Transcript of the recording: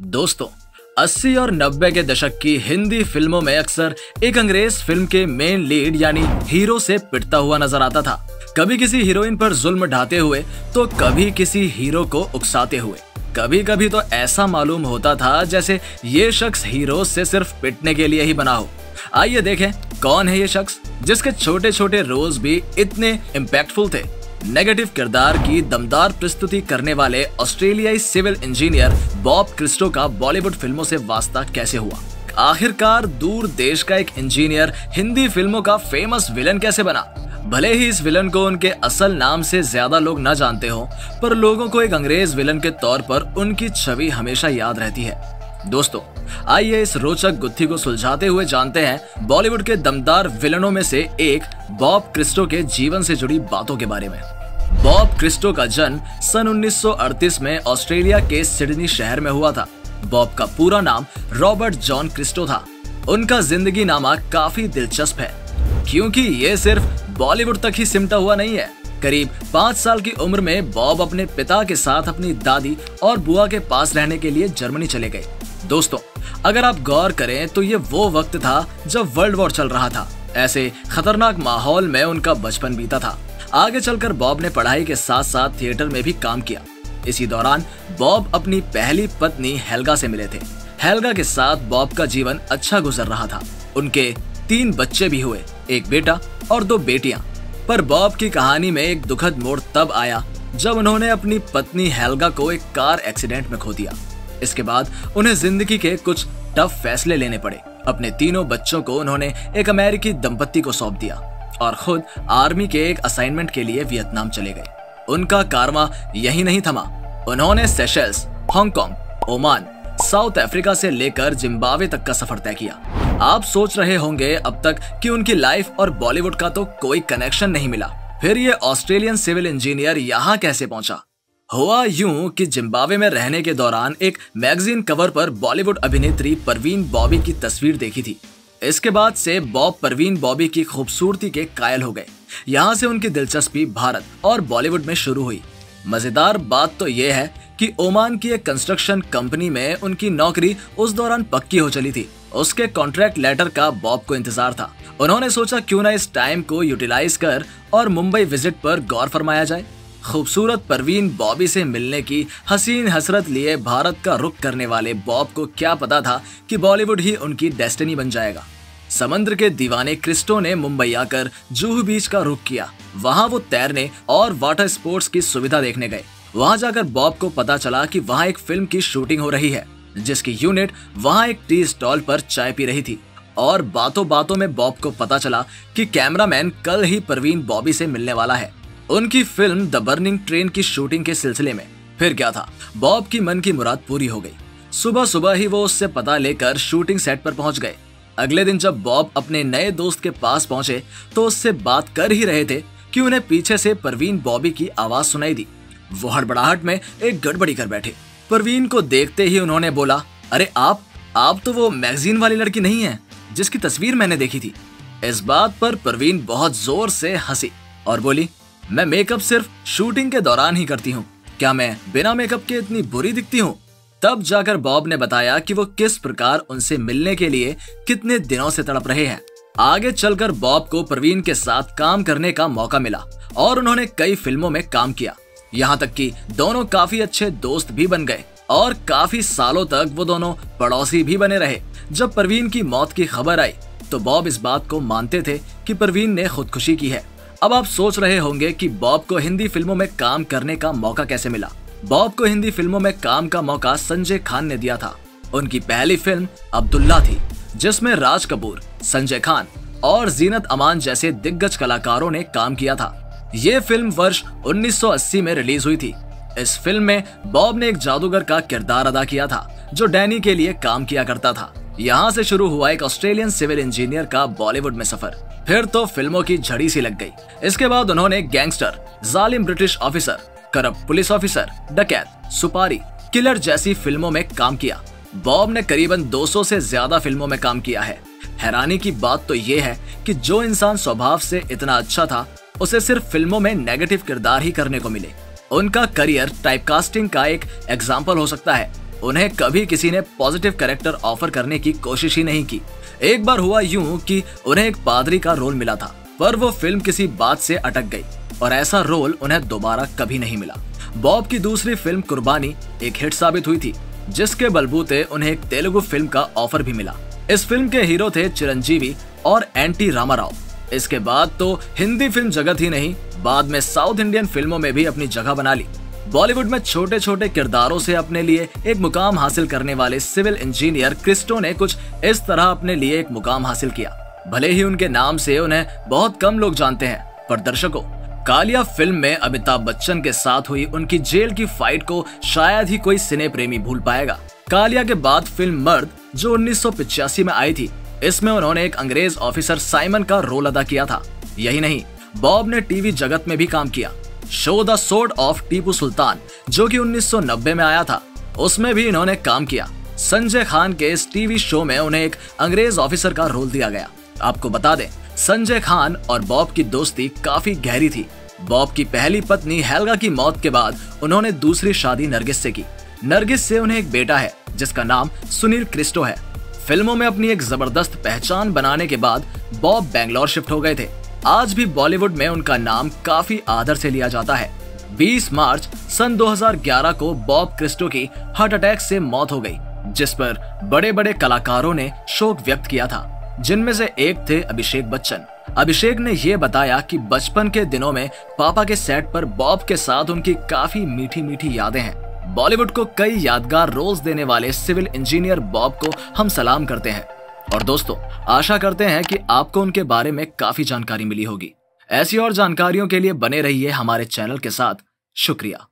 दोस्तों 80 और 90 के दशक की हिंदी फिल्मों में अक्सर एक अंग्रेज फिल्म के मेन लीड यानी हीरो से पिटता हुआ नजर आता था। कभी किसी हीरोइन पर जुल्म ढाते हुए तो कभी किसी हीरो को उकसाते हुए। कभी कभी तो ऐसा मालूम होता था जैसे ये शख्स हीरो से सिर्फ पिटने के लिए ही बना हो। आइए देखें कौन है ये शख्स जिसके छोटे छोटे रोल्स भी इतने इम्पैक्टफुल थे। नेगेटिव किरदार की दमदार प्रस्तुति करने वाले ऑस्ट्रेलियाई सिविल इंजीनियर बॉब क्रिस्टो का बॉलीवुड फिल्मों से वास्ता कैसे हुआ? आखिरकार दूर देश का एक इंजीनियर हिंदी फिल्मों का फेमस विलन कैसे बना? भले ही इस विलन को उनके असल नाम से ज्यादा लोग न जानते हो, पर लोगों को एक अंग्रेज विलन के तौर पर उनकी छवि हमेशा याद रहती है। दोस्तों आइए इस रोचक गुत्थी को सुलझाते हुए जानते हैं बॉलीवुड के दमदार विलनों में से एक बॉब क्रिस्टो के जीवन से जुड़ी बातों के बारे में। बॉब क्रिस्टो का जन्म सन 1938 में ऑस्ट्रेलिया के सिडनी शहर में हुआ था। बॉब का पूरा नाम रॉबर्ट जॉन क्रिस्टो था। उनका जिंदगी नामा काफी दिलचस्प है क्योंकि ये सिर्फ बॉलीवुड तक ही सिमटा हुआ नहीं है। करीब 5 साल की उम्र में बॉब अपने पिता के साथ अपनी दादी और बुआ के पास रहने के लिए जर्मनी चले गए। दोस्तों अगर आप गौर करें तो ये वो वक्त था जब वर्ल्ड वॉर चल रहा था। ऐसे खतरनाक माहौल में उनका बचपन बीता था। आगे चलकर बॉब ने पढ़ाई के साथ साथ थिएटर में भी काम किया। इसी दौरान बॉब अपनी पहली पत्नी हेल्गा से मिले थे। हेल्गा के साथ बॉब का जीवन अच्छा गुजर रहा था। उनके 3 बच्चे भी हुए, एक बेटा और 2 बेटियां। पर बॉब की कहानी में एक दुखद मोड़ तब आया जब उन्होंने अपनी पत्नी हेल्गा को एक कार एक्सीडेंट में खो दिया। इसके बाद उन्हें जिंदगी के कुछ टफ फैसले लेने पड़े। अपने 3 बच्चों को उन्होंने एक अमेरिकी दंपत्ति को सौंप दिया और खुद आर्मी के एक असाइनमेंट के लिए वियतनाम चले गए। उनका कारवां यही नहीं थमा। उन्होंने Seychelles, Hong Kong, Oman, south Africa से लेकर जिम्बाब्वे तक का सफर तय किया। आप सोच रहे होंगे अब तक कि उनकी लाइफ और बॉलीवुड का तो कोई कनेक्शन नहीं मिला, फिर ये ऑस्ट्रेलियन सिविल इंजीनियर यहाँ कैसे पहुंचा? हुआ यूं कि जिम्बाब्वे में रहने के दौरान एक मैगजीन कवर पर बॉलीवुड अभिनेत्री परवीन बॉबी की तस्वीर देखी थी। इसके बाद से बॉब परवीन बॉबी की खूबसूरती के कायल हो गए। यहाँ से उनकी दिलचस्पी भारत और बॉलीवुड में शुरू हुई। मजेदार बात तो यह है कि ओमान की एक कंस्ट्रक्शन कंपनी में उनकी नौकरी उस दौरान पक्की हो चली थी। उसके कॉन्ट्रैक्ट लेटर का बॉब को इंतजार था। उन्होंने सोचा क्यों ना इस टाइम को यूटिलाइज कर और मुंबई विजिट पर गौर फरमाया जाए। खूबसूरत परवीन बॉबी से मिलने की हसीन हसरत लिए भारत का रुख करने वाले बॉब को क्या पता था कि बॉलीवुड ही उनकी डेस्टिनी बन जाएगा। समंदर के दीवाने क्रिस्टो ने मुंबई आकर जुहू बीच का रुख किया। वहां वो तैरने और वाटर स्पोर्ट्स की सुविधा देखने गए। वहां जाकर बॉब को पता चला कि वहां एक फिल्म की शूटिंग हो रही है, जिसकी यूनिट वहां एक टी स्टॉल पर चाय पी रही थी। और बातों बातों में बॉब को पता चला कि कैमरामैन कल ही परवीन बॉबी से मिलने वाला है, उनकी फिल्म द बर्निंग ट्रेन की शूटिंग के सिलसिले में। फिर क्या था, बॉब की मन की मुराद पूरी हो गई। सुबह सुबह ही वो उससे पता लेकर शूटिंग सेट पर पहुंच गए। अगले दिन जब बॉब अपने नए दोस्त के पास पहुंचे तो उससे बात कर ही रहे थे कि उन्हें पीछे से परवीन बॉबी की आवाज सुनाई दी। वो हड़बड़ाहट में एक गड़बड़ी कर बैठे। परवीन को देखते ही उन्होंने बोला, अरे आप तो वो मैगजीन वाली लड़की नहीं है जिसकी तस्वीर मैंने देखी थी। इस बात पर परवीन बहुत जोर से हंसी और बोली, मैं मेकअप सिर्फ शूटिंग के दौरान ही करती हूँ, क्या मैं बिना मेकअप के इतनी बुरी दिखती हूँ? तब जाकर बॉब ने बताया कि वो किस प्रकार उनसे मिलने के लिए कितने दिनों से तड़प रहे हैं। आगे चलकर बॉब को परवीन के साथ काम करने का मौका मिला और उन्होंने कई फिल्मों में काम किया। यहाँ तक कि दोनों काफी अच्छे दोस्त भी बन गए और काफी सालों तक वो दोनों पड़ोसी भी बने रहे। जब परवीन की मौत की खबर आई तो बॉब इस बात को मानते थे कि परवीन ने खुदकुशी की है। अब आप सोच रहे होंगे कि बॉब को हिंदी फिल्मों में काम करने का मौका कैसे मिला। बॉब को हिंदी फिल्मों में काम का मौका संजय खान ने दिया था। उनकी पहली फिल्म अब्दुल्ला थी, जिसमें राज कपूर, संजय खान और जीनत अमान जैसे दिग्गज कलाकारों ने काम किया था। ये फिल्म वर्ष 1980 में रिलीज हुई थी। इस फिल्म में बॉब ने एक जादूगर का किरदार अदा किया था जो डैनी के लिए काम किया करता था। यहाँ से शुरू हुआ एक ऑस्ट्रेलियन सिविल इंजीनियर का बॉलीवुड में सफर। फिर तो फिल्मों की झड़ी सी लग गई। इसके बाद उन्होंने गैंगस्टर, जालिम British officer, corrupt police officer, डकैत, सुपारी, किलर जैसी फिल्मों में काम किया। बॉब ने करीबन 200 से ज्यादा फिल्मों में काम किया है। हैरानी की बात तो ये है कि जो इंसान स्वभाव से इतना अच्छा था, उसे सिर्फ फिल्मों में नेगेटिव किरदार ही करने को मिले। उनका करियर टाइपकास्टिंग का एक एग्जाम्पल हो सकता है। उन्हें कभी किसी ने पॉजिटिव कैरेक्टर ऑफर करने की कोशिश ही नहीं की। एक बार हुआ यूं कि उन्हें एक पादरी का रोल मिला था, पर वो फिल्म किसी बात से अटक गई और ऐसा रोल उन्हें दोबारा कभी नहीं मिला। बॉब की दूसरी फिल्म कुर्बानी एक हिट साबित हुई थी, जिसके बलबूते उन्हें एक तेलुगु फिल्म का ऑफर भी मिला। इस फिल्म के हीरो थे चिरंजीवी और एनटी रामाराव। इसके बाद तो हिंदी फिल्म जगत ही नहीं, बाद में साउथ इंडियन फिल्मों में भी अपनी जगह बना ली। बॉलीवुड में छोटे छोटे किरदारों से अपने लिए एक मुकाम हासिल करने वाले सिविल इंजीनियर क्रिस्टो ने कुछ इस तरह अपने लिए एक मुकाम हासिल किया। भले ही उनके नाम से उन्हें बहुत कम लोग जानते हैं, पर दर्शकों, कालिया फिल्म में अमिताभ बच्चन के साथ हुई उनकी जेल की फाइट को शायद ही कोई सिने प्रेमी भूल पाएगा। कालिया के बाद फिल्म मर्द, जो 1985 में आई थी, इसमें उन्होंने एक अंग्रेज ऑफिसर साइमन का रोल अदा किया था। यही नहीं, बॉब ने टीवी जगत में भी काम किया। Show the sword of Tipu Sultan, जो कि 1990 में आया था, उसमें भी इन्होंने काम किया। संजय खान के इस टीवी शो में उन्हें एक अंग्रेज ऑफिसर का रोल दिया गया। आपको बता दें, संजय खान और बॉब की दोस्ती काफी गहरी थी। बॉब की पहली पत्नी हेल्गा की मौत के बाद उन्होंने दूसरी शादी नरगिस से की। नरगिस से उन्हें एक बेटा है, जिसका नाम सुनील क्रिस्टो है। फिल्मों में अपनी एक जबरदस्त पहचान बनाने के बाद बॉब बेंगलोर शिफ्ट हो गए थे। आज भी बॉलीवुड में उनका नाम काफी आदर से लिया जाता है। 20 मार्च सन 2011 को बॉब क्रिस्टो की हार्ट अटैक से मौत हो गई, जिस पर बड़े बड़े कलाकारों ने शोक व्यक्त किया था, जिनमें से एक थे अभिषेक बच्चन। अभिषेक ने यह बताया कि बचपन के दिनों में पापा के सेट पर बॉब के साथ उनकी काफी मीठी मीठी यादें हैं। बॉलीवुड को कई यादगार रोल्स देने वाले सिविल इंजीनियर बॉब को हम सलाम करते हैं। और दोस्तों, आशा करते हैं कि आपको उनके बारे में काफी जानकारी मिली होगी। ऐसी और जानकारियों के लिए बने रहिए हमारे चैनल के साथ। शुक्रिया।